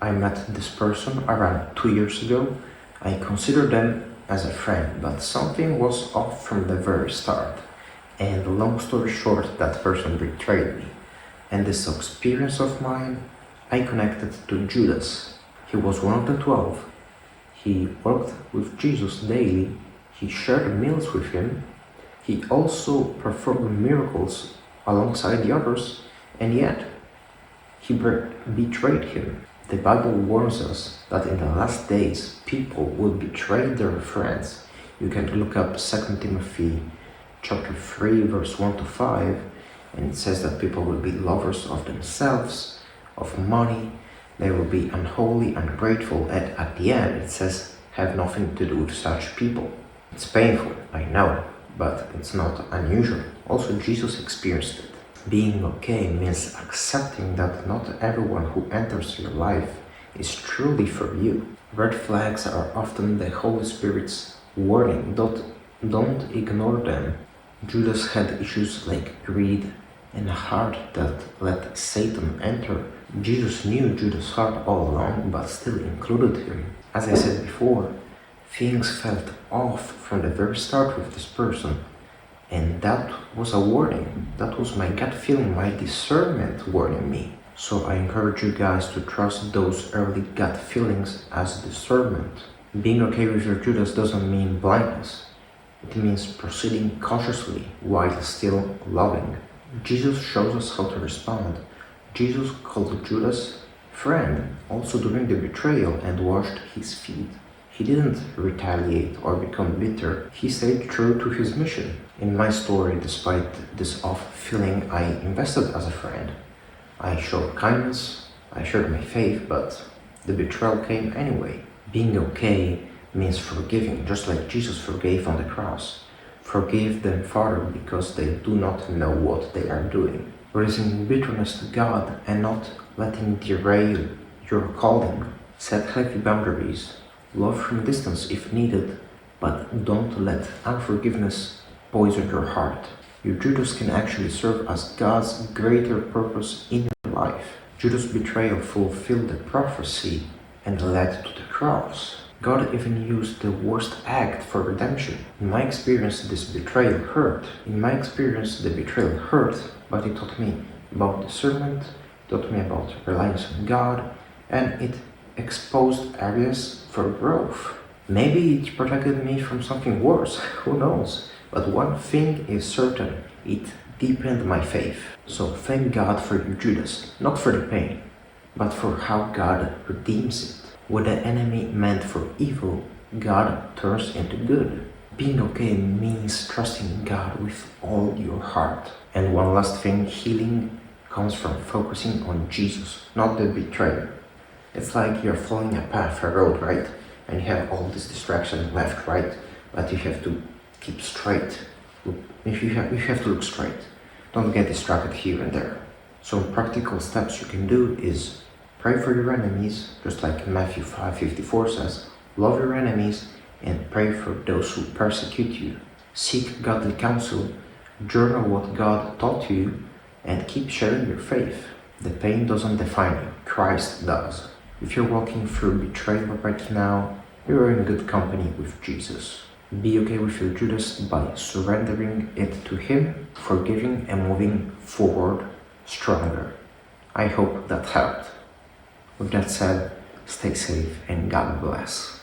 I met this person around 2 years ago. I considered them as a friend, but something was off from the very start. And long story short, that person betrayed me. And this experience of mine, I connected to Judas. He was one of the 12. He worked with Jesus daily. He shared meals with him. He also performed miracles alongside the others, and yet he betrayed him. The Bible warns us that in the last days, people will betray their friends. You can look up 2 Timothy chapter 3, verse 1 to 5, and it says that people will be lovers of themselves, of money. They will be unholy, ungrateful, and at the end it says, have nothing to do with such people. It's painful, I know, but it's not unusual. Also, Jesus experienced it. Being okay means accepting that not everyone who enters your life is truly for you. Red flags are often the Holy Spirit's warning. Don't ignore them. Judas had issues like greed and a heart that let Satan enter. Jesus knew Judas' heart all along, but still included him. As I said before, things felt off from the very start with this person. And that was a warning. That was my gut feeling, my discernment warning me. So I encourage you guys to trust those early gut feelings as discernment. Being okay with your Judas doesn't mean blindness. It means proceeding cautiously while still loving. Jesus shows us how to respond. Jesus called Judas friend also during the betrayal and washed his feet. He didn't retaliate or become bitter. He stayed true to his mission. In my story, despite this off feeling, I invested as a friend. I showed kindness, I shared my faith, but the betrayal came anyway. Being okay means forgiving, just like Jesus forgave on the cross. Forgive them, Father, because they do not know what they are doing. Raising bitterness to God and not letting derail your calling. Set healthy boundaries. Love from distance if needed, but don't let unforgiveness poison your heart. Your Judas can actually serve as God's greater purpose in your life. Judas' betrayal fulfilled the prophecy and led to the cross. God even used the worst act for redemption. In my experience, this betrayal hurt. But it taught me about discernment, taught me about reliance on God, and it exposed areas for growth. Maybe it protected me from something worse, who knows? But one thing is certain, it deepened my faith. So thank God for your Judas, not for the pain, but for how God redeems it. What the enemy meant for evil, God turns into good. Being okay means trusting God with all your heart. And one last thing, healing comes from focusing on Jesus, not the betrayer. It's like you're following a path, a road, right? And you have all this distraction, left, right, but you have to keep straight. You have to look straight. Don't get distracted here and there. Some practical steps you can do is pray for your enemies, just like Matthew 5:54 says, love your enemies and pray for those who persecute you. Seek godly counsel, journal what God taught you, and keep sharing your faith. The pain doesn't define you, Christ does. If you're walking through betrayal right now, you're in good company with Jesus. Be okay with your Judas by surrendering it to Him, forgiving and moving forward stronger. I hope that helped. With that said, stay safe and God bless.